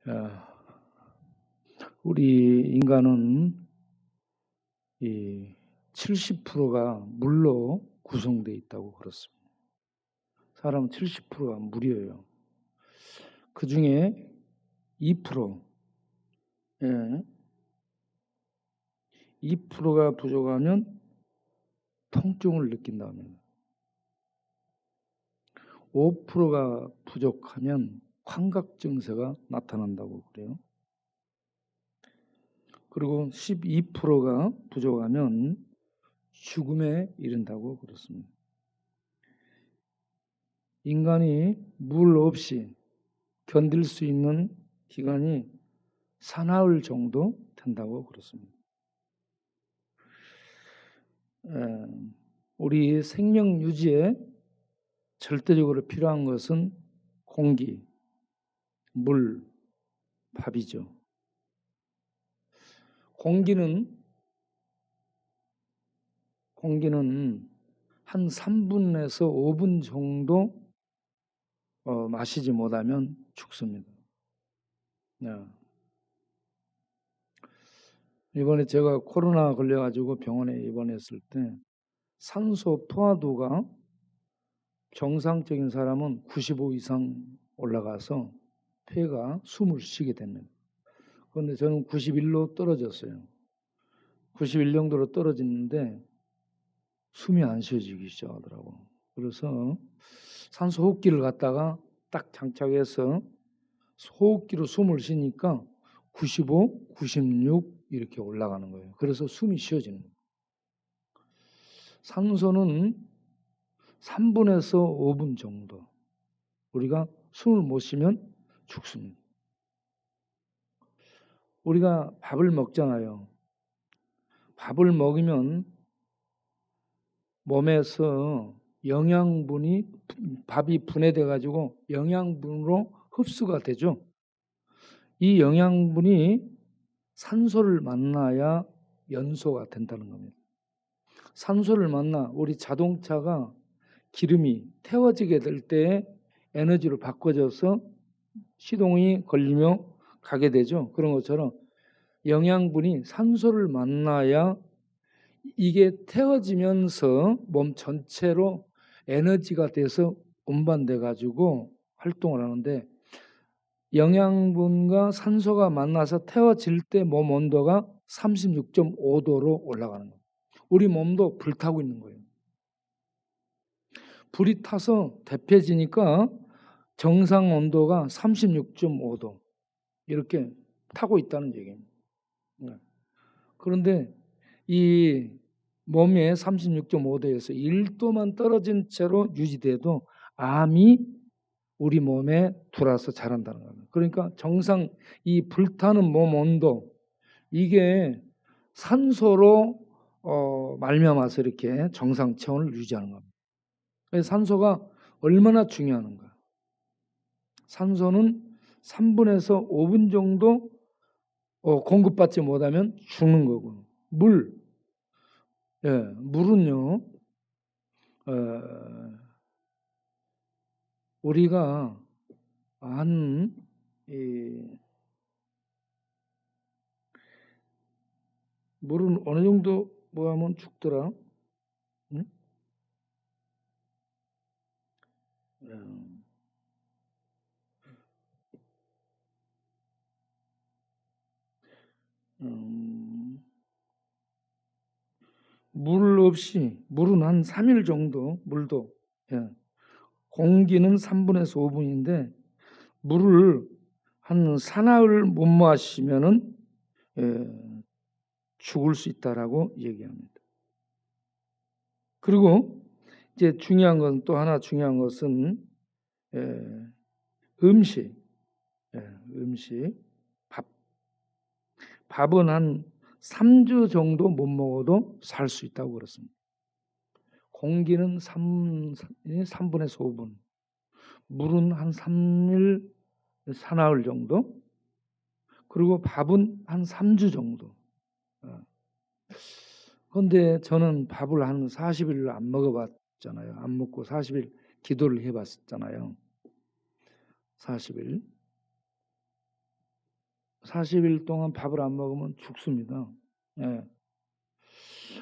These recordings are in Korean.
아, 우리 인간은 이 70%가 물로 구성되어 있다고 그렇습니다. 사람은 70%가 물이에요. 그 중에 2%, 2%가 부족하면 통증을 느낀다면, 5%가 부족하면 환각 증세가 나타난다고 그래요. 그리고 12%가 부족하면 죽음에 이른다고 그렇습니다. 인간이 물 없이 견딜 수 있는 기간이 사나흘 정도 된다고 그렇습니다. 우리 생명 유지에 절대적으로 필요한 것은 공기, 물, 밥이죠. 공기는 한 3분에서 5분 정도 마시지 못하면 죽습니다. 이번에 제가 코로나 걸려가지고 병원에 입원했을 때 산소 포화도가 정상적인 사람은 95 이상 올라가서 폐가 숨을 쉬게 됩니다. 그런데 저는 91로 떨어졌어요. 91 정도로 떨어지는데 숨이 안 쉬어지기 시작하더라고. 그래서 산소 호흡기를 갖다가 딱 장착해서 호흡기로 숨을 쉬니까 95, 96 이렇게 올라가는 거예요. 그래서 숨이 쉬어지는 거예요. 산소는 3분에서 5분 정도 우리가 숨을 못 쉬면 죽습니다. 우리가 밥을 먹잖아요. 밥을 먹으면 몸에서 영양분이 밥이 분해돼 가지고 영양분으로 흡수가 되죠. 이 영양분이 산소를 만나야 연소가 된다는 겁니다. 산소를 만나 우리 자동차가 기름이 태워지게 될 때 에너지로 바꿔져서 시동이 걸리며 가게 되죠. 그런 것처럼 영양분이 산소를 만나야 이게 태워지면서 몸 전체로 에너지가 돼서 운반돼 가지고 활동을 하는데, 영양분과 산소가 만나서 태워질 때 몸 온도가 36.5도로 올라가는 거예요. 우리 몸도 불타고 있는 거예요. 불이 타서 대표지니까 정상 온도가 36.5도 이렇게 타고 있다는 얘기입니다. 그런데 이 몸에 36.5도에서 1도만 떨어진 채로 유지돼도 암이 우리 몸에 들어와서 자란다는 겁니다. 그러니까 정상 이 불타는 몸 온도, 이게 산소로 말미암아서 이렇게 정상 체온을 유지하는 겁니다. 그래서 산소가 얼마나 중요한가. 산소는 3분에서 5분 정도 공급받지 못하면 죽는 거고, 물은요, 우리가 물은 어느 정도 뭐 하면 죽더라? 응? 물 없이, 물은 한 3일 정도, 물도. 공기는 3분에서 5분인데, 물을 한 사나흘 못 마시면은 죽을 수 있다라고 얘기합니다. 그리고 이제 중요한 건, 또 하나 중요한 것은 음식, 밥은 한 3주 정도 못 먹어도 살 수 있다고 그렇습니다. 공기는 3분에서 5분, 물은 한 3일, 사나흘 정도, 그리고 밥은 한 3주 정도. 그런데 저는 밥을 한 40일 안 먹어봤잖아요. 안 먹고 40일 기도를 해봤잖아요. 40일. 40일 동안 밥을 안 먹으면 죽습니다. 예.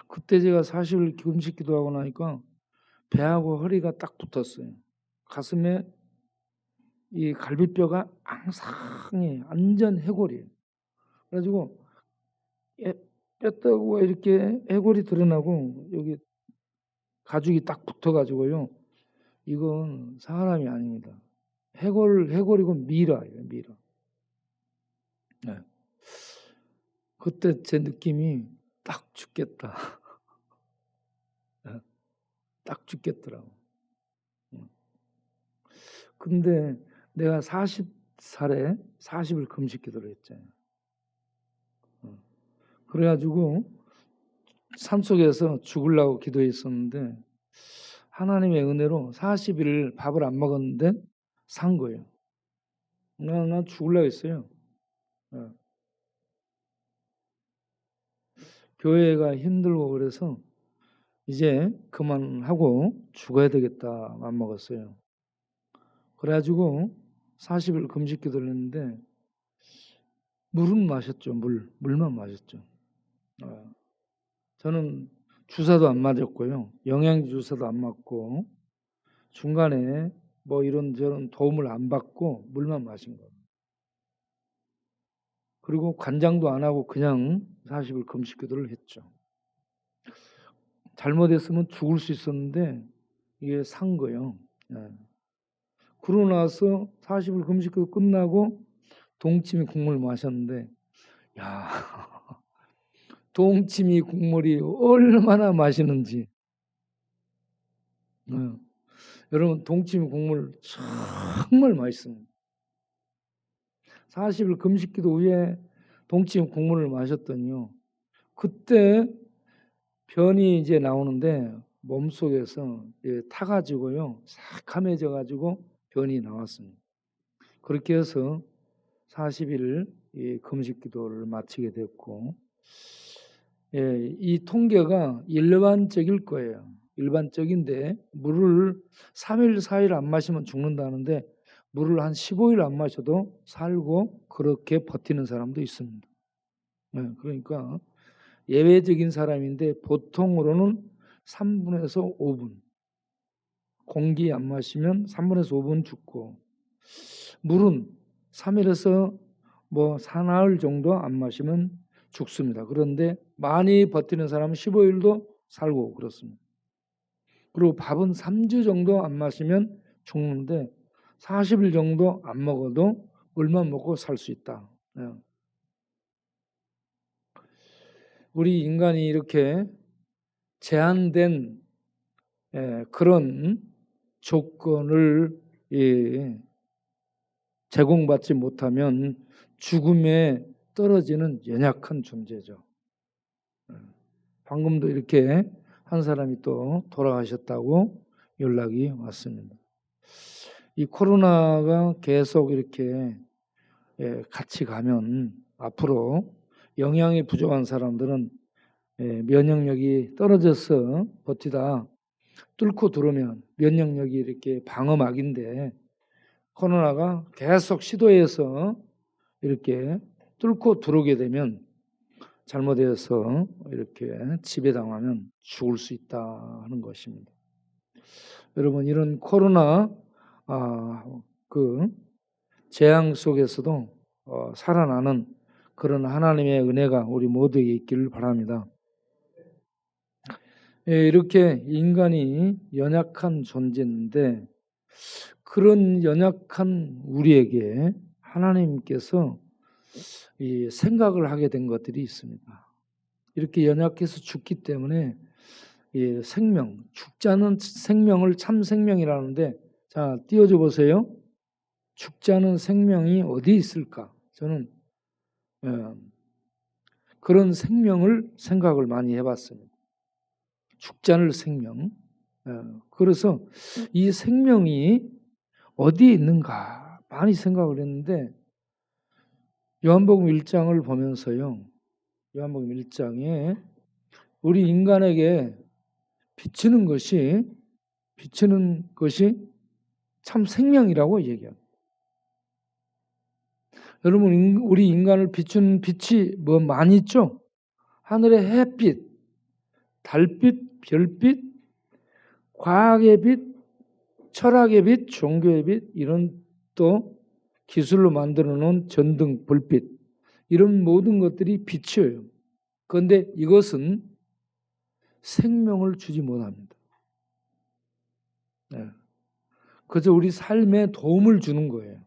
그때 제가 40일 금식 기도하고 나니까 배하고 허리가 딱 붙었어요. 가슴에 이 갈비뼈가 앙상해, 완전 해골이에요. 그래가지고 뼈다구가 이렇게 해골이 드러나고 여기 가죽이 딱 붙어가지고요. 이건 사람이 아닙니다. 해골이고 미라예요, 미라. 네. 그때 제 느낌이 딱 죽겠다. 딱 죽겠더라고. 근데 내가 40살에 40일 금식 기도를 했잖아요. 그래가지고 산속에서 죽으려고 기도했었는데 하나님의 은혜로 40일 밥을 안 먹었는데 산 거예요. 나 죽으려고 했어요. 교회가 힘들고 그래서 이제 그만하고 죽어야 되겠다 맘 먹었어요. 그래가지고 40일 금식 기도를 했는데 물은 마셨죠. 물만 마셨죠. 저는 주사도 안 맞았고요. 영양제 주사도 안 맞고 중간에 뭐 이런저런 도움을 안 받고 물만 마신 거예요. 그리고 관장도 안 하고 그냥 40일 금식 기도를 했죠. 잘못했으면 죽을 수 있었는데 이게 산 거예요. 그러고 나서 40일 금식 기도 끝나고 동치미 국물 마셨는데 야, 동치미 국물이 얼마나 맛있는지. 여러분 동치미 국물 정말 맛있습니다. 40일 금식기도 후에 동치미 국물을 마셨더니요. 그때 변이 이제 나오는데 몸속에서 타가지고요. 새카매져가지고 변이 나왔습니다. 그렇게 해서 40일 금식기도를 마치게 됐고 이 통계가 일반적일 거예요. 일반적인데 물을 3일, 4일 안 마시면 죽는다는데 물을 한 15일 안 마셔도 살고 그렇게 버티는 사람도 있습니다. 그러니까 예외적인 사람인데 보통으로는 3분에서 5분 공기 안 마시면 3분에서 5분 죽고 물은 3일에서 뭐 사나흘 정도 안 마시면 죽습니다. 그런데 많이 버티는 사람은 15일도 살고 그렇습니다. 그리고 밥은 3주 정도 안 마시면 죽는데 40일 정도 안 먹어도 물만 먹고 살 수 있다. 우리 인간이 이렇게 제한된 그런 조건을 제공받지 못하면 죽음에 떨어지는 연약한 존재죠. 방금도 이렇게 한 사람이 또 돌아가셨다고 연락이 왔습니다. 이 코로나가 계속 이렇게 같이 가면 앞으로 영양이 부족한 사람들은 면역력이 떨어져서 버티다 뚫고 들어오면 면역력이 이렇게 방어막인데 코로나가 계속 시도해서 이렇게 뚫고 들어오게 되면 잘못해서 이렇게 지배당하면 죽을 수 있다 하는 것입니다. 여러분 이런 코로나 그 재앙 속에서도 살아나는 그런 하나님의 은혜가 우리 모두에게 있기를 바랍니다. 이렇게 인간이 연약한 존재인데 그런 연약한 우리에게 하나님께서 이 생각을 하게 된 것들이 있습니다. 이렇게 연약해서 죽기 때문에 생명, 죽지 않은 생명을 참 생명이라는데 자 띄워줘 보세요. 죽지 않은 생명이 어디 있을까? 저는 그런 생명을 생각을 많이 해봤습니다. 죽지 않을 생명. 그래서 이 생명이 어디에 있는가 많이 생각을 했는데 요한복음 1장을 보면서요. 요한복음 1장에 우리 인간에게 비치는 것이 참 생명이라고 얘기합니다. 여러분, 우리 인간을 비추는 빛이 뭐 많이 있죠? 하늘의 햇빛, 달빛, 별빛, 과학의 빛, 철학의 빛, 종교의 빛, 이런 또 기술로 만들어 놓은 전등, 불빛, 이런 모든 것들이 빛이에요. 그런데 이것은 생명을 주지 못합니다. 네. 그저 우리 삶에 도움을 주는 거예요.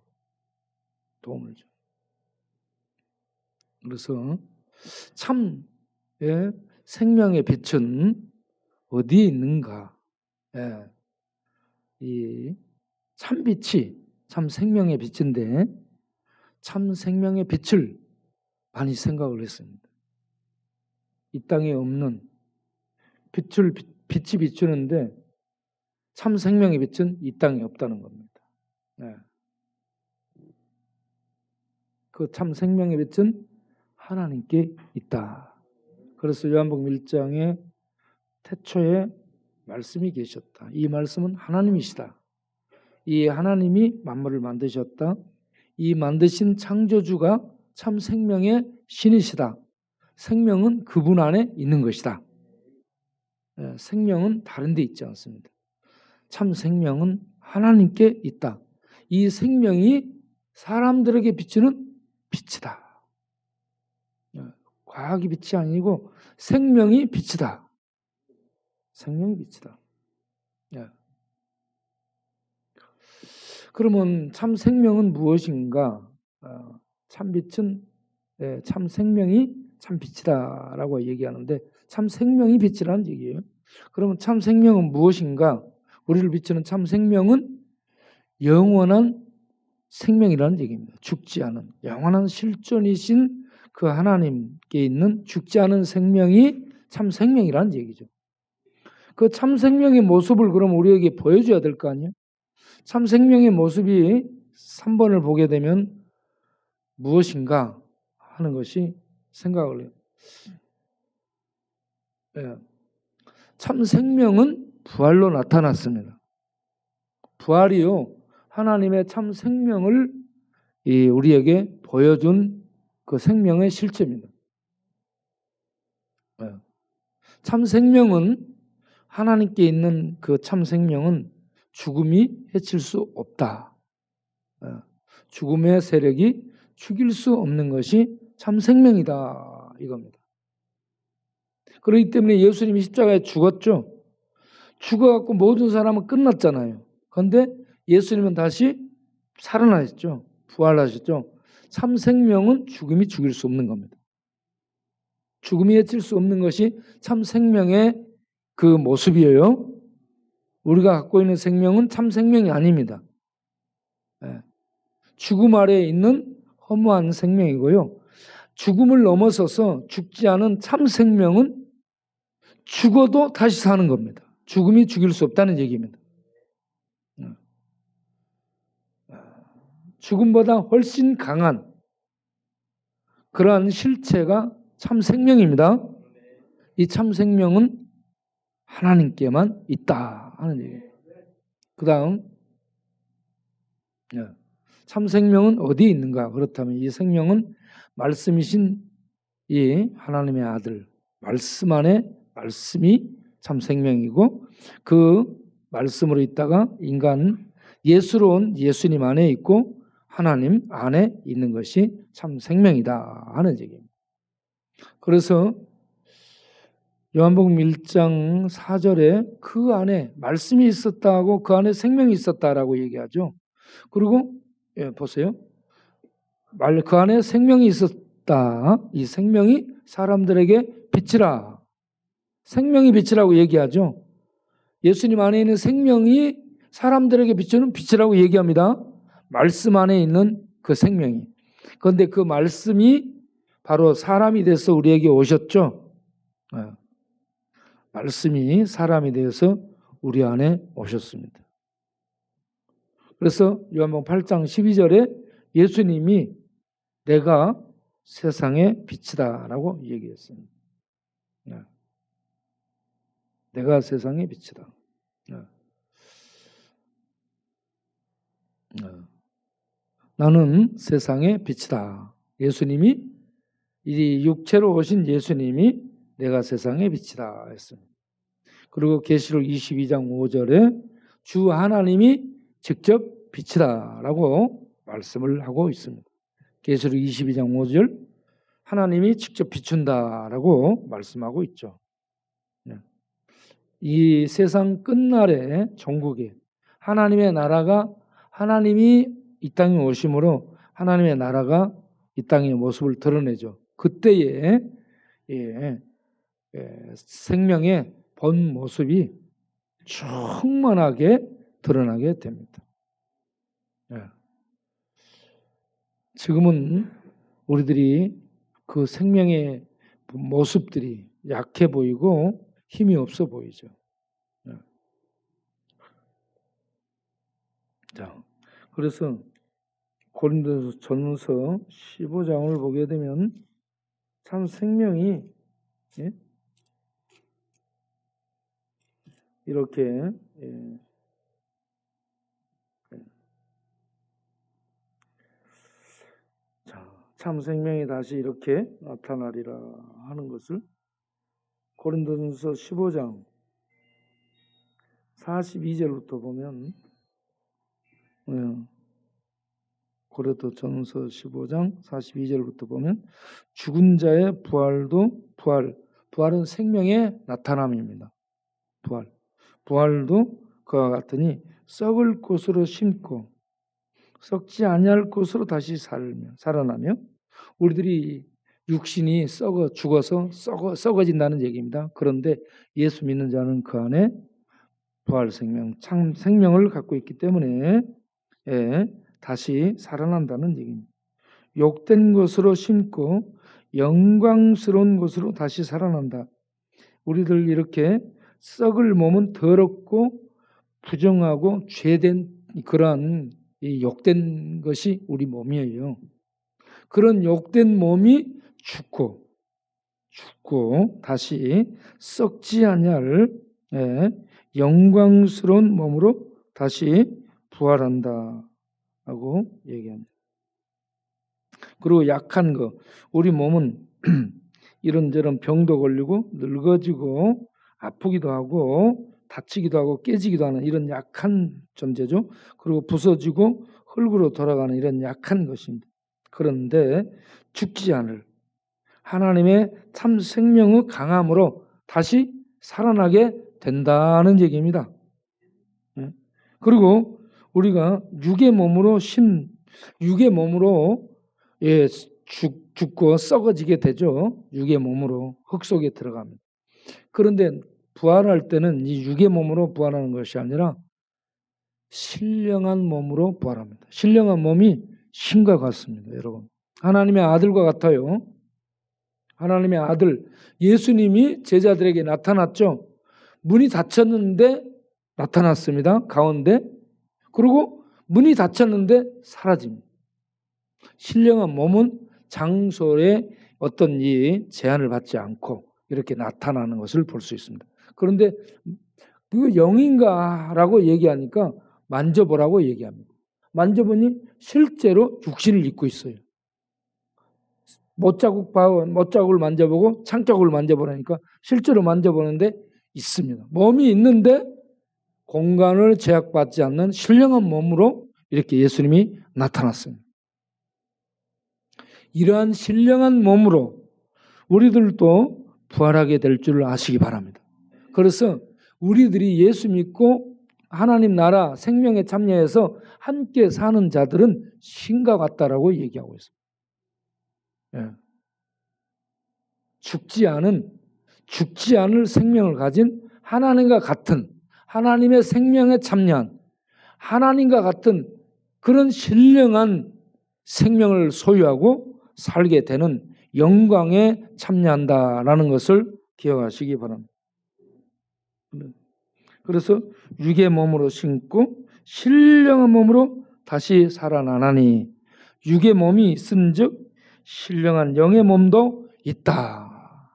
도움을 줘. 그래서 참 생명의 빛은 어디에 있는가? 이 참빛이 참 생명의 빛인데 참 생명의 빛을 많이 생각을 했습니다. 이 땅에 없는 빛이 비추는데 참 생명의 빛은 이 땅에 없다는 겁니다. 그 참 생명의 빛은 하나님께 있다. 그래서 요한복음 1장에 태초에 말씀이 계셨다. 이 말씀은 하나님이시다. 이 하나님이 만물을 만드셨다. 이 만드신 창조주가 참 생명의 신이시다. 생명은 그분 안에 있는 것이다. 생명은 다른 데 있지 않습니다. 참 생명은 하나님께 있다. 이 생명이 사람들에게 비추는 빛이다. 과학이 빛이 아니고 생명이 빛이다. 생명이 빛이다. 그러면 참 생명은 무엇인가? 참 빛은 참 생명이 참 빛이다라고 얘기하는데 참 생명이 빛이라는 얘기예요. 그러면 참 생명은 무엇인가? 우리를 비추는 참 생명은 영원한 생명이라는 얘기입니다. 죽지 않은 영원한 실존이신 그 하나님께 있는 죽지 않은 생명이 참 생명이라는 얘기죠. 그 참 생명의 모습을 그럼 우리에게 보여줘야 될 거 아니에요? 참 생명의 모습이 3번을 보게 되면 무엇인가 하는 것이 생각을 해요. 참 생명은 부활로 나타났습니다. 부활이요, 하나님의 참 생명을 우리에게 보여준 그 생명의 실체입니다. 참 생명은 하나님께 있는 그 참 생명은 죽음이 해칠 수 없다. 죽음의 세력이 죽일 수 없는 것이 참 생명이다 이겁니다. 그렇기 때문에 예수님이 십자가에 죽었죠. 죽어갖고 모든 사람은 끝났잖아요. 그런데 예수님은 다시 살아나셨죠. 부활하셨죠. 참 생명은 죽음이 죽일 수 없는 겁니다. 죽음이 해칠 수 없는 것이 참 생명의 그 모습이에요. 우리가 갖고 있는 생명은 참 생명이 아닙니다. 죽음 아래에 있는 허무한 생명이고요. 죽음을 넘어서서 죽지 않은 참 생명은 죽어도 다시 사는 겁니다. 죽음이 죽일 수 없다는 얘기입니다. 죽음보다 훨씬 강한 그러한 실체가 참 생명입니다. 이 참 생명은 하나님께만 있다 하는 얘기예요. 그 다음 참 생명은 어디에 있는가? 그렇다면 이 생명은 말씀이신 이 하나님의 아들 말씀 안에 말씀이 참 생명이고 그 말씀으로 있다가 인간 예수로 온 예수님 안에 있고 하나님 안에 있는 것이 참 생명이다 하는 얘기입니다. 그래서 요한복음 1장 4절에 그 안에 말씀이 있었다고 그 안에 생명이 있었다라고 얘기하죠. 그리고 보세요. 그 안에 생명이 있었다. 이 생명이 사람들에게 빛이라. 생명이 빛이라고 얘기하죠. 예수님 안에 있는 생명이 사람들에게 비추는 빛이라고 얘기합니다. 말씀 안에 있는 그 생명이. 그런데 그 말씀이 바로 사람이 돼서 우리에게 오셨죠. 말씀이 사람이 되어서 우리 안에 오셨습니다. 그래서 요한복음 8장 12절에 예수님이 내가 세상의 빛이다 라고 얘기했습니다. 내가 세상의 빛이다. 나는 세상의 빛이다. 예수님이 이 육체로 오신 예수님이 내가 세상의 빛이다 했습니다. 그리고 계시록 22장 5절에 주 하나님이 직접 빛이다라고 말씀을 하고 있습니다. 계시록 22장 5절 하나님이 직접 비춘다라고 말씀하고 있죠. 이 세상 끝날의 종국에 하나님의 나라가 하나님이 이 땅에 오심으로 하나님의 나라가 이 땅의 모습을 드러내죠. 그때에 생명의 본 모습이 충만하게 드러나게 됩니다. 지금은 우리들이 그 생명의 모습들이 약해 보이고 힘이 없어 보이죠. 자, 그래서 고린도전서 15장을 보게 되면 참 생명이 이렇게 참 생명이 다시 이렇게 나타나리라 하는 것을 고린도전서 15장 42절부터 보면 고린도전서 15장 42절부터 보면 죽은 자의 부활은 생명의 나타남입니다. 부활도 그와 같으니 썩을 곳으로 심고 썩지 아니할 곳으로 다시 살아나며 우리들이 육신이 죽어서 썩어진다는 얘기입니다. 그런데 예수 믿는 자는 그 안에 부활 생명, 참 생명을 갖고 있기 때문에 다시 살아난다는 얘기입니다. 욕된 것으로 심고 영광스러운 것으로 다시 살아난다. 우리들 이렇게 썩을 몸은 더럽고 부정하고 죄된 그러한 이 욕된 것이 우리 몸이에요. 그런 욕된 몸이 죽고 다시 썩지 아니할 영광스러운 몸으로 다시 부활한다고 얘기합니다. 그리고 약한 거, 우리 몸은 이런저런 병도 걸리고 늙어지고 아프기도 하고 다치기도 하고 깨지기도 하는 이런 약한 존재죠. 그리고 부서지고 흙으로 돌아가는 이런 약한 것입니다. 그런데 죽지 않을 하나님의 참 생명의 강함으로 다시 살아나게 된다는 얘기입니다. 그리고 우리가 육의 몸으로 죽고 썩어지게 되죠. 육의 몸으로 흙 속에 들어갑니다. 그런데 부활할 때는 이 육의 몸으로 부활하는 것이 아니라 신령한 몸으로 부활합니다. 신령한 몸이 신과 같습니다. 여러분, 하나님의 아들과 같아요. 하나님의 아들 예수님이 제자들에게 나타났죠. 문이 닫혔는데 나타났습니다. 가운데. 그리고 문이 닫혔는데 사라집니다. 신령한 몸은 장소에 어떤 이 제한을 받지 않고 이렇게 나타나는 것을 볼 수 있습니다. 그런데 그거 영인가라고 얘기하니까 만져보라고 얘기합니다. 만져보니 실제로 육신을 입고 있어요. 못자국을 만져보고 창자국을 만져보라니까 실제로 만져보는데 있습니다. 몸이 있는데 공간을 제약받지 않는 신령한 몸으로 이렇게 예수님이 나타났습니다. 이러한 신령한 몸으로 우리들도 부활하게 될 줄 아시기 바랍니다. 그래서 우리들이 예수 믿고 하나님 나라 생명에 참여해서 함께 사는 자들은 신과 같다라고 얘기하고 있습니다. 죽지 않을 생명을 가진 하나님과 같은 하나님의 생명에 참여한 하나님과 같은 그런 신령한 생명을 소유하고 살게 되는 영광에 참여한다라는 것을 기억하시기 바랍니다. 그래서 육의 몸으로 심고 신령한 몸으로 다시 살아나나니 육의 몸이 있은즉 신령한 영의 몸도 있다.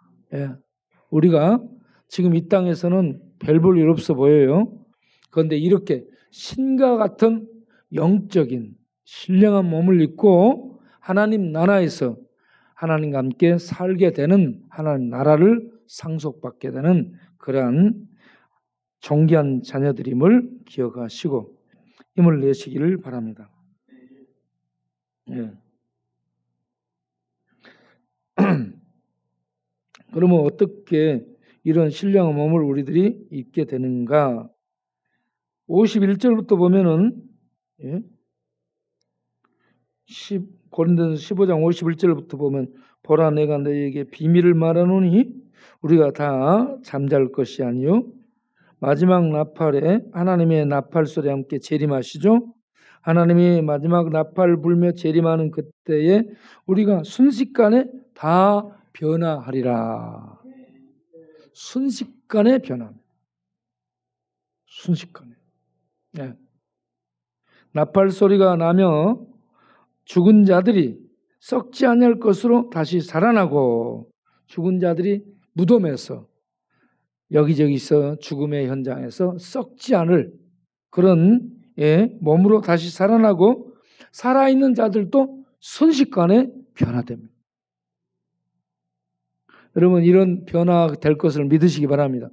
우리가 지금 이 땅에서는 별 볼 일 없어 보여요. 그런데 이렇게 신과 같은 영적인 신령한 몸을 입고 하나님 나라에서 하나님과 함께 살게 되는, 하나님 나라를 상속받게 되는 그러한 존귀한 자녀들임을 기억하시고 힘을 내시기를 바랍니다. 예. 그러면 어떻게 이런 신령한 몸을 우리들이 입게 되는가? 51절부터 보면은, 예? 고린도전서 15장 51절부터 보면, 보라 내가 너희에게 비밀을 말하노니 우리가 다 잠잘 것이 아니요 마지막 나팔에 하나님의 나팔 소리와 함께 재림하시죠. 하나님이 마지막 나팔 불며 재림하는 그때에 우리가 순식간에 다 변화하리라. 순식간에 변화합니다. 순식간에. 네. 나팔 소리가 나며 죽은 자들이 썩지 않을 것으로 다시 살아나고, 죽은 자들이 무덤에서 여기저기서 죽음의 현장에서 썩지 않을 그런 몸으로 다시 살아나고, 살아있는 자들도 순식간에 변화됩니다. 여러분, 이런 변화될 것을 믿으시기 바랍니다.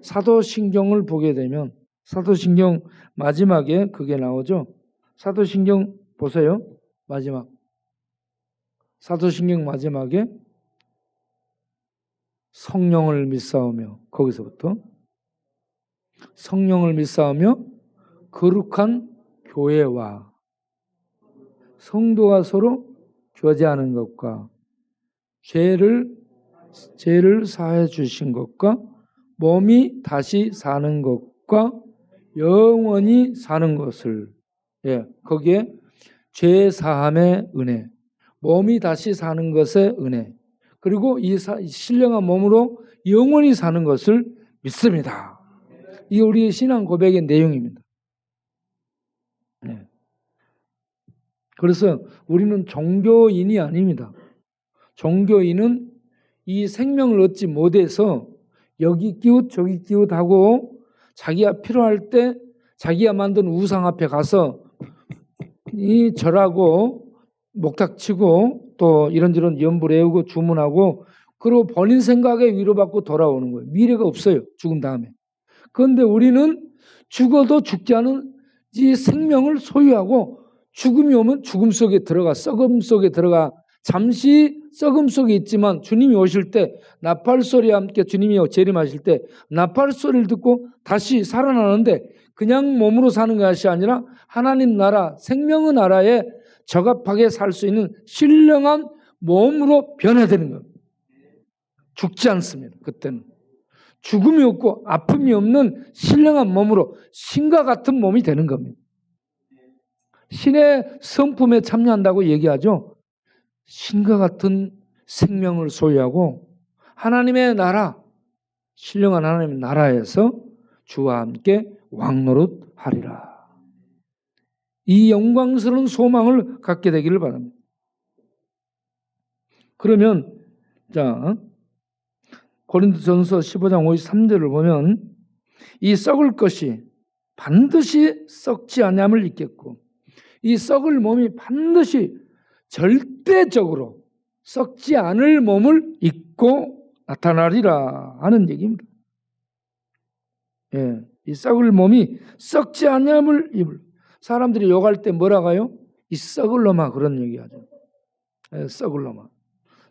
사도신경을 보게 되면 사도신경 마지막에 그게 나오죠. 사도신경 보세요. 마지막. 사도신경 마지막에 성령을 믿사오며, 거기서부터 성령을 믿사오며 거룩한 교회와 성도가 서로 교제하는 것과 죄를 사해 주신 것과 몸이 다시 사는 것과 영원히 사는 것을, 거기에 죄 사함의 은혜, 몸이 다시 사는 것의 은혜, 그리고 이 신령한 몸으로 영원히 사는 것을 믿습니다. 이게 우리의 신앙 고백의 내용입니다. 그래서 우리는 종교인이 아닙니다. 종교인은 이 생명을 얻지 못해서 여기 끼웃 저기 끼웃하고 자기가 필요할 때 자기가 만든 우상 앞에 가서 이 절하고 목탁치고 또 이런저런 연불 외우고 주문하고, 그리고 본인 생각에 위로받고 돌아오는 거예요. 미래가 없어요. 죽은 다음에. 그런데 우리는 죽어도 죽지 않은 이 생명을 소유하고, 죽음이 오면 죽음 속에 들어가, 썩음 속에 들어가, 잠시 썩음 속에 있지만 주님이 오실 때, 나팔 소리와 함께 주님이 재림하실 때 나팔 소리를 듣고 다시 살아나는데, 그냥 몸으로 사는 것이 아니라 하나님 나라, 생명의 나라에 적합하게 살 수 있는 신령한 몸으로 변화되는 겁니다. 죽지 않습니다. 그때는 죽음이 없고 아픔이 없는 신령한 몸으로 신과 같은 몸이 되는 겁니다. 신의 성품에 참여한다고 얘기하죠. 신과 같은 생명을 소유하고 하나님의 나라, 신령한 하나님의 나라에서 주와 함께 왕노릇하리라. 이 영광스러운 소망을 갖게 되기를 바랍니다. 그러면 자, 고린도전서 15장 53절을 보면 이 썩을 것이 반드시 썩지 아니함을 잊겠고, 이 썩을 몸이 반드시 절대적으로 썩지 않을 몸을 입고 나타나리라 하는 얘기입니다. 이 썩을 몸이 썩지 아니함을 입을. 사람들이 욕할 때 뭐라고 해요? 이 썩을 놈아, 그런 얘기하죠. 썩을 놈아.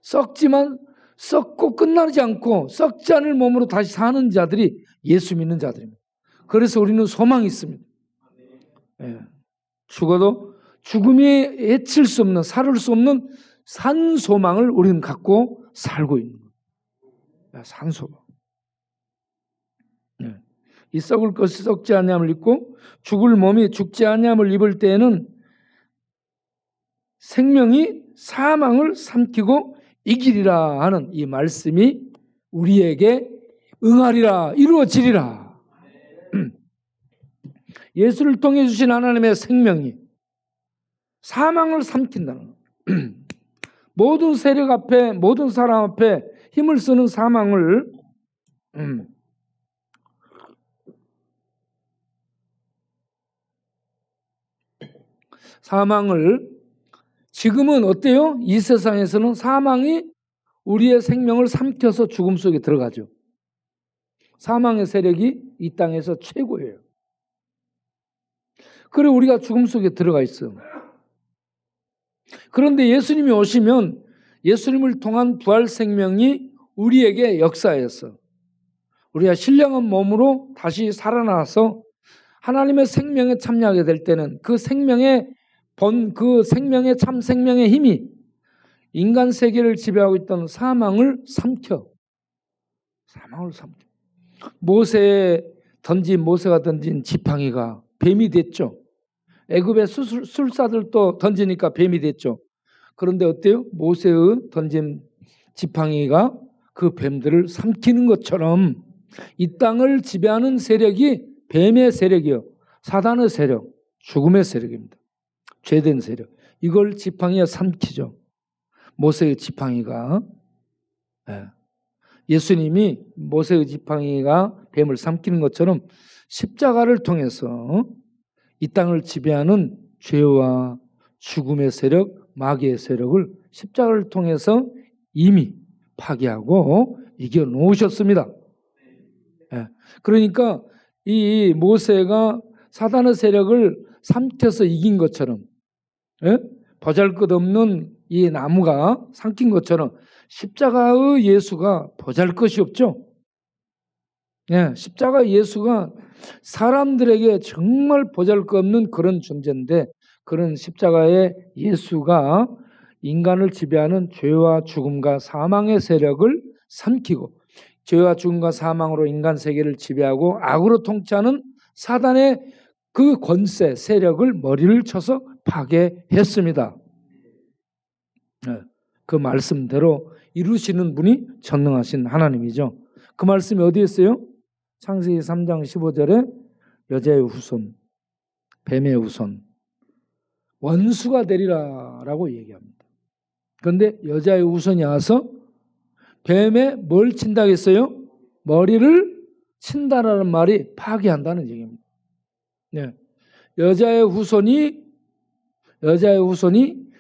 썩지만 썩고 끝나지 않고 썩지 않을 몸으로 다시 사는 자들이 예수 믿는 자들입니다. 그래서 우리는 소망이 있습니다. 죽어도 죽음이 해칠 수 없는, 살을 수 없는 산 소망을 우리는 갖고 살고 있는 거예요. 산 소망. 이 썩을 것이 썩지 아니함을 입고 죽을 몸이 죽지 아니함을 입을 때에는 생명이 사망을 삼키고 이기리라 하는 이 말씀이 우리에게 응하리라, 이루어지리라. 예수를 통해 주신 하나님의 생명이 사망을 삼킨다는 거예요. 모든 세력 앞에, 모든 사람 앞에 힘을 쓰는 사망을 사망을 지금은 어때요? 이 세상에서는 사망이 우리의 생명을 삼켜서 죽음 속에 들어가죠. 사망의 세력이 이 땅에서 최고예요. 그래 우리가 죽음 속에 들어가 있어요. 그런데 예수님이 오시면 예수님을 통한 부활 생명이 우리에게 역사했어. 우리가 신령한 몸으로 다시 살아나서 하나님의 생명에 참여하게 될 때는 그 생명의 참 생명의 힘이 인간 세계를 지배하고 있던 사망을 삼켜. 모세가 던진 지팡이가 뱀이 됐죠. 애굽의 술사들도 던지니까 뱀이 됐죠. 그런데 어때요? 모세의 던진 지팡이가 그 뱀들을 삼키는 것처럼 이 땅을 지배하는 세력이 뱀의 세력이요. 사단의 세력, 죽음의 세력입니다. 죄된 세력. 이걸 지팡이가 삼키죠. 모세의 지팡이가. 예수님이 모세의 지팡이가 뱀을 삼키는 것처럼 십자가를 통해서 이 땅을 지배하는 죄와 죽음의 세력, 마귀의 세력을 십자가를 통해서 이미 파괴하고 이겨놓으셨습니다. 그러니까 이 모세가 사단의 세력을 삼켜서 이긴 것처럼, 보잘것없는 이 나무가 삼킨 것처럼 십자가의 예수가 보잘것이 없죠. 십자가 예수가 사람들에게 정말 보잘것없는 그런 존재인데, 그런 십자가의 예수가 인간을 지배하는 죄와 죽음과 사망의 세력을 삼키고, 죄와 죽음과 사망으로 인간 세계를 지배하고 악으로 통치하는 사단의 그 권세, 세력을 머리를 쳐서 파괴했습니다. 그 말씀대로 이루시는 분이 전능하신 하나님이죠. 그 말씀이 어디에 있어요? 창세기 3장 15절에 여자의 후손, 뱀의 후손, 원수가 되리라 라고 얘기합니다. 그런데 여자의 후손이 와서 뱀에 뭘 친다고 했어요? 머리를 친다라는 말이 파괴한다는 얘기입니다. 여자의 후손이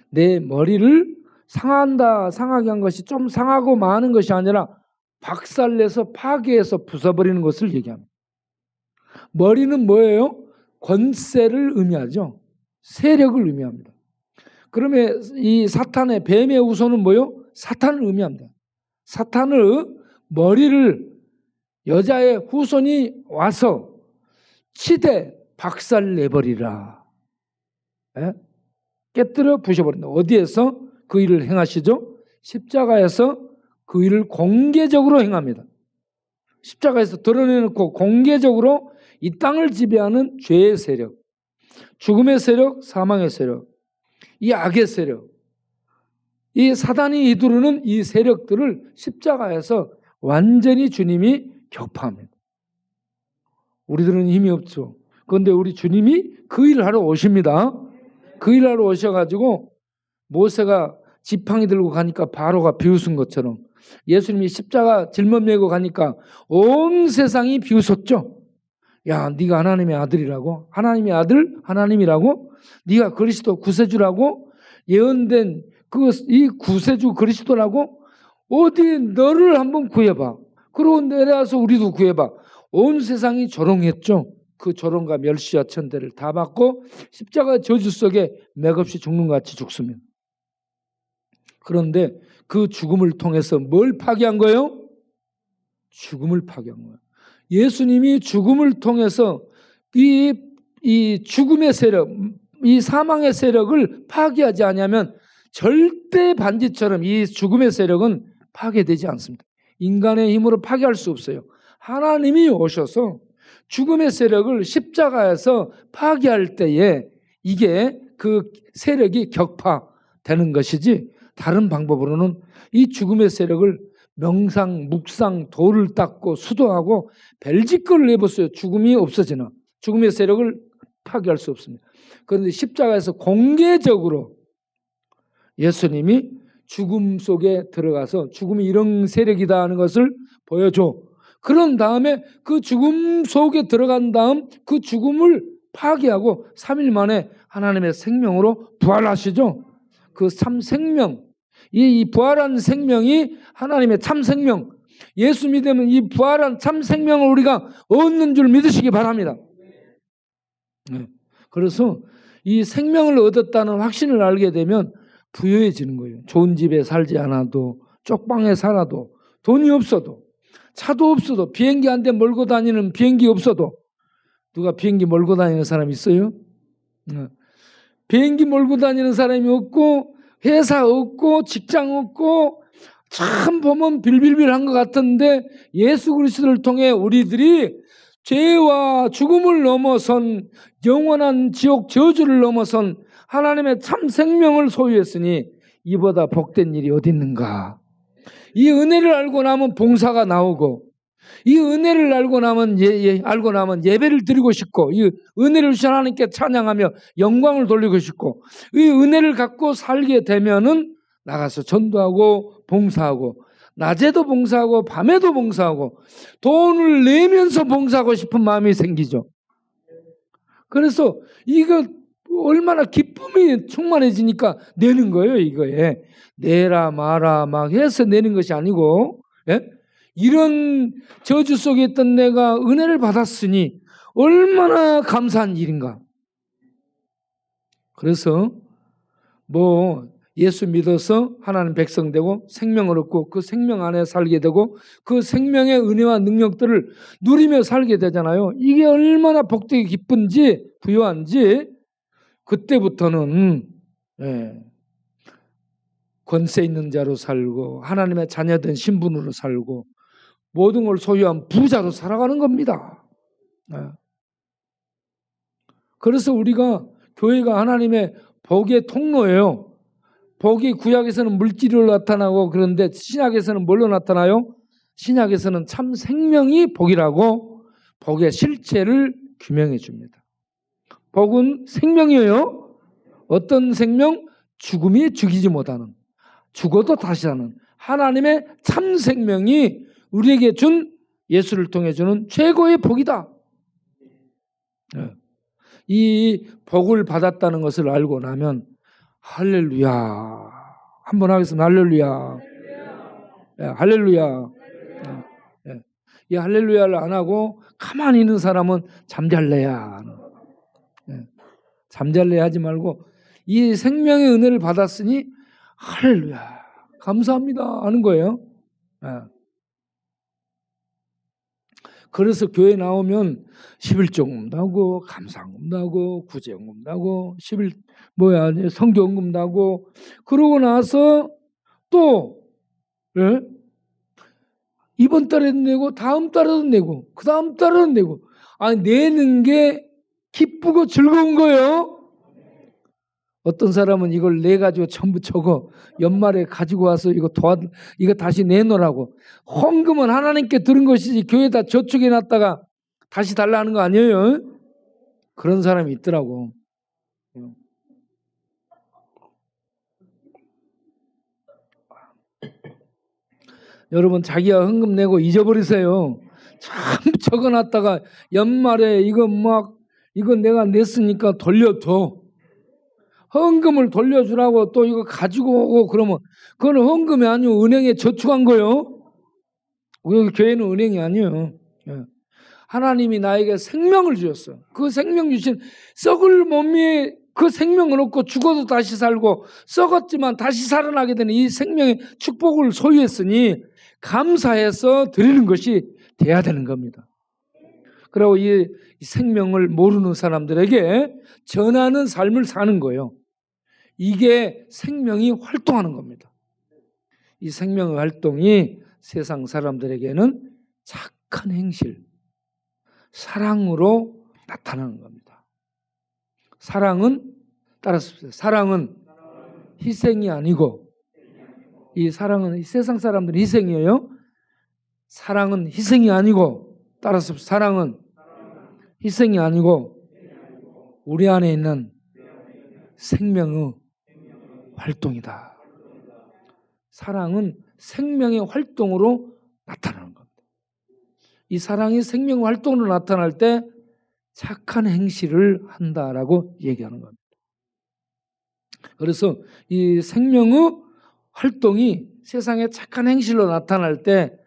내 머리를 상하게 한 것이 좀 상하고 마는 것이 아니라 박살내서 파괴해서 부숴버리는 것을 얘기합니다. 머리는 뭐예요? 권세를 의미하죠. 세력을 의미합니다. 그러면 이 사탄의 뱀의 후손은 뭐예요? 사탄을 의미합니다. 사탄의 머리를 여자의 후손이 와서 치되 박살내버리라. 깨뜨려 부셔버린다. 어디에서 그 일을 행하시죠? 십자가에서 그 일을 공개적으로 행합니다. 십자가에서 드러내놓고 공개적으로 이 땅을 지배하는 죄의 세력, 죽음의 세력, 사망의 세력, 이 악의 세력, 이 사단이 이두르는 이 세력들을 십자가에서 완전히 주님이 격파합니다. 우리들은 힘이 없죠. 그런데 우리 주님이 그 일을 하러 오십니다. 그 일을 하러 오셔가지고 모세가 지팡이 들고 가니까 바로가 비웃은 것처럼 예수님이 십자가 짊어지고 가니까 온 세상이 비웃었죠. 야, 네가 하나님의 아들이라고? 하나님의 아들? 하나님이라고? 네가 그리스도 구세주라고? 예언된 이 구세주 그리스도라고? 어디 너를 한번 구해봐. 그러고 내려와서 우리도 구해봐. 온 세상이 조롱했죠. 그 조롱과 멸시와 천대를 다 받고 십자가 저주 속에 맥없이 죽는 것 같이 죽습니다. 그런데 그 죽음을 통해서 뭘 파괴한 거예요? 죽음을 파괴한 거예요. 예수님이 죽음을 통해서 이 죽음의 세력, 이 사망의 세력을 파괴하지 않으면 절대 반지처럼 이 죽음의 세력은 파괴되지 않습니다. 인간의 힘으로 파괴할 수 없어요. 하나님이 오셔서 죽음의 세력을 십자가에서 파괴할 때에 이게 그 세력이 격파되는 것이지, 다른 방법으로는 이 죽음의 세력을 명상, 묵상, 돌을 닦고 수도하고 별짓거리를 해봤어요. 죽음이 없어지나. 죽음의 세력을 파괴할 수 없습니다. 그런데 십자가에서 공개적으로 예수님이 죽음 속에 들어가서 죽음이 이런 세력이다 하는 것을 보여줘. 그런 다음에 그 죽음 속에 들어간 다음 그 죽음을 파괴하고 3일 만에 하나님의 생명으로 부활하시죠. 그 참 생명, 이 부활한 생명이 하나님의 참 생명, 예수 믿으면 이 부활한 참 생명을 우리가 얻는 줄 믿으시기 바랍니다. 그래서 이 생명을 얻었다는 확신을 알게 되면 부유해지는 거예요. 좋은 집에 살지 않아도, 쪽방에 살아도, 돈이 없어도, 차도 없어도, 비행기 한 대 몰고 다니는 비행기 없어도. 누가 비행기 몰고 다니는 사람 있어요? 비행기 몰고 다니는 사람이 없고, 회사 없고, 직장 없고, 참 보면 빌빌빌한 것 같은데 예수 그리스도를 통해 우리들이 죄와 죽음을 넘어선 영원한 지옥 저주를 넘어선 하나님의 참 생명을 소유했으니 이보다 복된 일이 어디 있는가. 이 은혜를 알고 나면 봉사가 나오고, 이 은혜를 알고 나면 예배를 드리고 싶고, 이 은혜를 주신 하나님께 찬양하며 영광을 돌리고 싶고, 이 은혜를 갖고 살게 되면은 나가서 전도하고 봉사하고, 낮에도 봉사하고 밤에도 봉사하고 돈을 내면서 봉사하고 싶은 마음이 생기죠. 그래서 이거 얼마나 기쁨이 충만해지니까 내는 거예요. 이거에 내라 마라 막 해서 내는 것이 아니고, 이런 저주 속에 있던 내가 은혜를 받았으니 얼마나 감사한 일인가. 그래서 예수 믿어서 하나님 백성 되고 생명을 얻고 그 생명 안에 살게 되고 그 생명의 은혜와 능력들을 누리며 살게 되잖아요. 이게 얼마나 복되게 기쁜지 부유한지. 그때부터는 권세 있는 자로 살고 하나님의 자녀된 신분으로 살고 모든 걸 소유한 부자로 살아가는 겁니다. 그래서 우리가 교회가 하나님의 복의 통로예요. 복이 구약에서는 물질로 나타나고 그런데 신약에서는 뭘로 나타나요? 신약에서는 참 생명이 복이라고 복의 실체를 규명해 줍니다. 복은 생명이에요. 어떤 생명? 죽음이 죽이지 못하는, 죽어도 다시 사는 하나님의 참 생명이 우리에게 준, 예수를 통해 주는 최고의 복이다. 이 복을 받았다는 것을 알고 나면 할렐루야 한번 하겠습니다. 할렐루야. 할렐루야. 이 할렐루야를 안 하고 가만히 있는 사람은 잠잘래야. 잠잘래 하지 말고 이 생명의 은혜를 받았으니 할렐루야 감사합니다 하는 거예요. 그래서 교회 나오면 11조금도 하고 감사금도 하고 구제금도 하고 성경금도 하고, 그러고 나서 또 이번 달에도 내고 다음 달에도 내고 그 다음 달에도 내고, 내는 게 기쁘고 즐거운 거예요. 어떤 사람은 이걸 내가지고 전부 적어 연말에 가지고 와서 이거 다시 내놓으라고. 헌금은 하나님께 들은 것이지 교회에다 저축해 놨다가 다시 달라는 거 아니에요? 그런 사람이 있더라고. 여러분 자기가 헌금 내고 잊어버리세요. 참 적어놨다가 연말에 이거 내가 냈으니까 돌려줘. 헌금을 돌려주라고 또 이거 가지고 오고 그러면 그건 헌금이 아니고 은행에 저축한 거예요. 우리 교회는 은행이 아니에요. 하나님이 나에게 생명을 주셨어. 그 생명 주신 썩을 몸에 그 생명을 얻고 죽어도 다시 살고 썩었지만 다시 살아나게 되는 이 생명의 축복을 소유했으니 감사해서 드리는 것이 돼야 되는 겁니다. 그리고 이 생명을 모르는 사람들에게 전하는 삶을 사는 거예요. 이게 생명이 활동하는 겁니다. 이 생명의 활동이 세상 사람들에게는 착한 행실, 사랑으로 나타나는 겁니다. 사랑은 따라서 사랑은 희생이 아니고, 이 사랑은 세상 사람들은 희생이에요. 사랑은 희생이 아니고, 따라서 사랑은 희생이 아니고 우리 안에 있는 생명의 활동이다. 사랑은 생명의 활동으로 나타나는 겁니다. 이 사랑이 생명의 활동으로 나타날 때 착한 행실을 한다라고 얘기하는 겁니다. 그래서 이 생명의 활동이 세상에 착한 행실로 나타날 때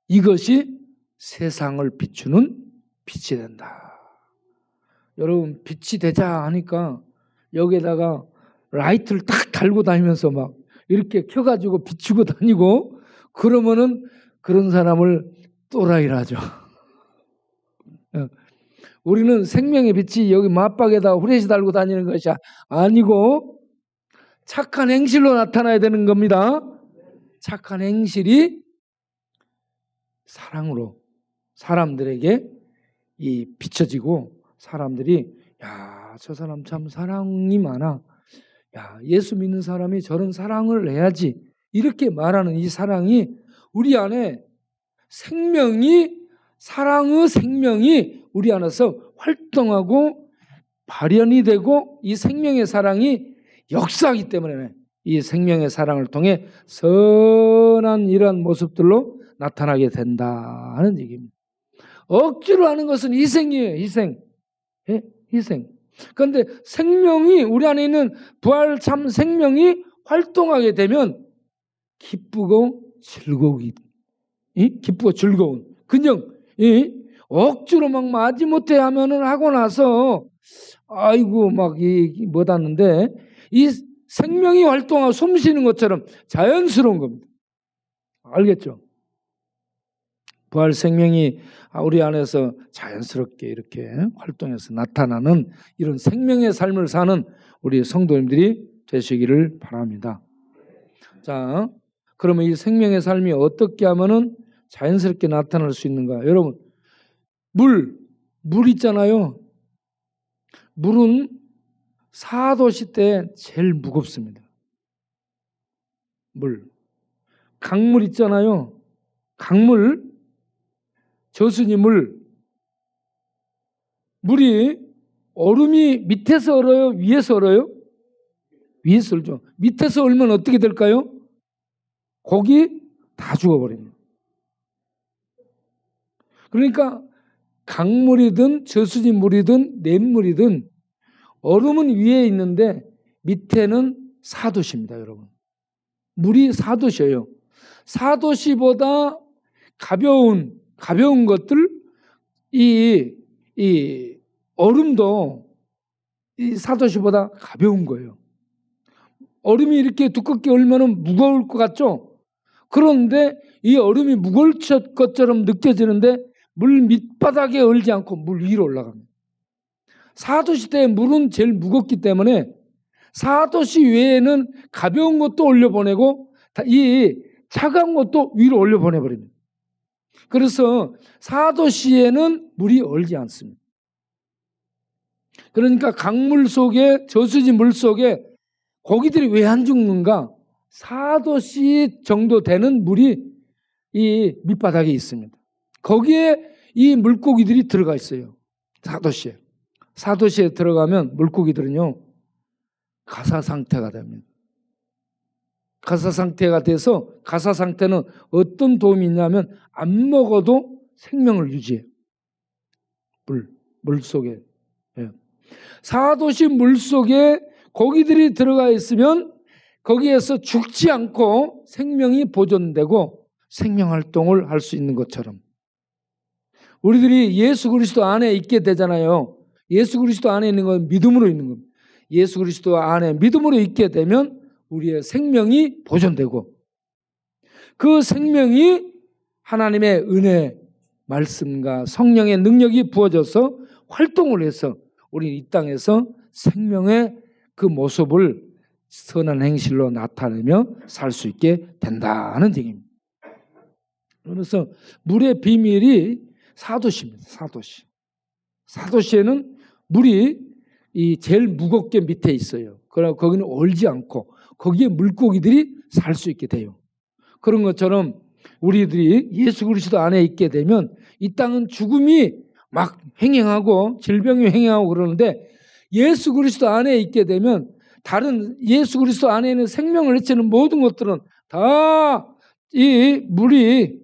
이것이 세상을 비추는 빛이 된다. 여러분, 빛이 되자 하니까 여기에다가 라이트를 딱 달고 다니면서 막 이렇게 켜가지고 비추고 다니고 그러면은 그런 사람을 또라이라 하죠. 우리는 생명의 빛이 여기 맞박에다 후레쉬 달고 다니는 것이 아니고 착한 행실로 나타나야 되는 겁니다. 착한 행실이 사랑으로 사람들에게 이 비춰지고 사람들이 야, 저 사람 참 사랑이 많아. 야, 예수 믿는 사람이 저런 사랑을 해야지. 이렇게 말하는 이 사랑이 우리 안에 사랑의 생명이 우리 안에서 활동하고 발현이 되고 이 생명의 사랑이 역사하기 때문에 이 생명의 사랑을 통해 선한 이러한 모습들로 나타나게 된다는 얘기입니다. 억지로 하는 것은 희생이에요. 희생. 예? 희생. 그런데 생명이 우리 안에 있는 부활 참 생명이 활동하게 되면 기쁘고 즐거운 그냥 억지로 막 마지못해 하면은 하고 나서 아이고 막 못하는데 이 생명이 활동하고 숨 쉬는 것처럼 자연스러운 겁니다. 알겠죠? 부활 생명이 우리 안에서 자연스럽게 이렇게 활동해서 나타나는 이런 생명의 삶을 사는 우리 성도님들이 되시기를 바랍니다. 자, 그러면 이 생명의 삶이 어떻게 하면은 자연스럽게 나타날 수 있는가? 여러분, 물 있잖아요. 물은 4도씨 때 제일 무겁습니다. 강물 있잖아요. 강물, 저수지 물이 얼음이 밑에서 얼어요? 위에서 얼어요? 위에서 얼죠. 밑에서 얼면 어떻게 될까요? 거기 다 죽어버립니다. 그러니까 강물이든 저수지 물이든 냇물이든 얼음은 위에 있는데 밑에는 4도씨입니다, 여러분. 물이 4도씨예요. 4도씨보다 가벼운 것들, 이 얼음도 이 4도씨보다 가벼운 거예요. 얼음이 이렇게 두껍게 얼면은 무거울 것 같죠? 그런데 이 얼음이 무거울 것처럼 느껴지는데 물 밑바닥에 얼지 않고 물 위로 올라갑니다. 4도씨 때 물은 제일 무겁기 때문에 4도씨 외에는 가벼운 것도 올려보내고 이 차가운 것도 위로 올려보내버립니다. 그래서 4도씨에는 물이 얼지 않습니다. 그러니까 강물 속에 저수지 물 속에 고기들이 왜 안 죽는가? 4도씨 정도 되는 물이 이 밑바닥에 있습니다. 거기에 이 물고기들이 들어가 있어요. 4도씨에. 4도씨에 들어가면 물고기들은요, 가사 상태가 됩니다. 가사 상태가 돼서 가사 상태는 어떤 도움이 있냐면 안 먹어도 생명을 유지해요. 물 속에. 4도씨 물 속에 고기들이 들어가 있으면 거기에서 죽지 않고 생명이 보존되고 생명활동을 할 수 있는 것처럼 우리들이 예수 그리스도 안에 있게 되잖아요. 예수 그리스도 안에 있는 건 믿음으로 있는 겁니다. 예수 그리스도 안에 믿음으로 있게 되면 우리의 생명이 보존되고 그 생명이 하나님의 은혜, 말씀과 성령의 능력이 부어져서 활동을 해서 우리 이 땅에서 생명의 그 모습을 선한 행실로 나타내며 살 수 있게 된다는 얘기입니다. 그래서 물의 비밀이 4도씨입니다. 4도씨. 4도씨에는 물이 제일 무겁게 밑에 있어요. 그러나 거기는 얼지 않고 거기에 물고기들이 살 수 있게 돼요. 그런 것처럼 우리들이 예수 그리스도 안에 있게 되면 이 땅은 죽음이 막 횡행하고 질병이 횡행하고 그러는데 예수 그리스도 안에 있게 되면 다른 예수 그리스도 안에 있는 생명을 해치는 모든 것들은 다 이 물이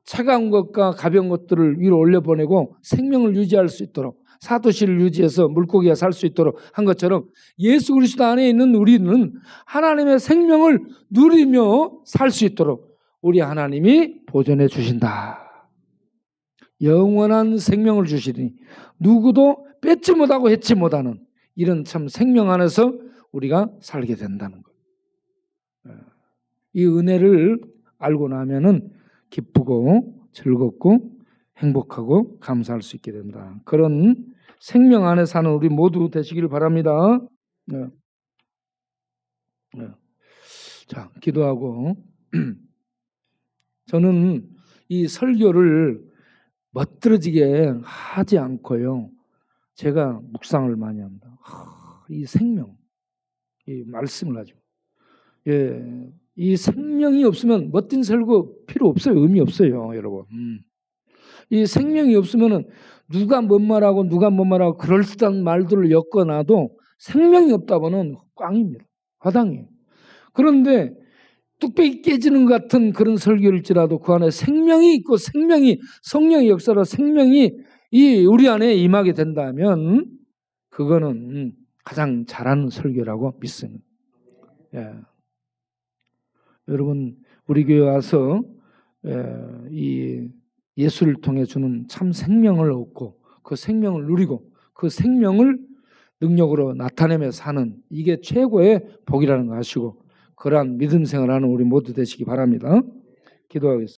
차가운 것과 가벼운 것들을 위로 올려보내고 생명을 유지할 수 있도록 사도실을 유지해서 물고기가 살 수 있도록 한 것처럼 예수 그리스도 안에 있는 우리는 하나님의 생명을 누리며 살 수 있도록 우리 하나님이 보존해 주신다. 영원한 생명을 주시니 누구도 뺏지 못하고 해치 못하는 이런 참 생명 안에서 우리가 살게 된다는 거예요. 이 은혜를 알고 나면은 기쁘고 즐겁고 행복하고 감사할 수 있게 된다. 그런 생명 안에 사는 우리 모두 되시길 바랍니다. 네. 네. 자, 기도하고 저는 이 설교를 멋들어지게 하지 않고요. 제가 묵상을 많이 합니다. 이 생명, 이 말씀을 하죠. 예, 이 생명이 없으면 멋진 설교 필요 없어요. 의미 없어요, 여러분. 이 생명이 없으면은 누가 뭔 말하고 누가 뭔 말하고 그럴듯한 말들을 엮어놔도 생명이 없다고는 꽝입니다. 화당이에요. 그런데 뚝배기 깨지는 것 같은 그런 설교일지라도 그 안에 생명이 있고 생명이 성령의 역사로 생명이 우리 안에 임하게 된다면 그거는 가장 잘하는 설교라고 믿습니다. 예. 여러분 우리 교회 와서 이 예수를 통해 주는 참 생명을 얻고 그 생명을 누리고 그 생명을 능력으로 나타내며 사는 이게 최고의 복이라는 거 아시고 그러한 믿음 생활하는 우리 모두 되시기 바랍니다. 기도하겠습니다.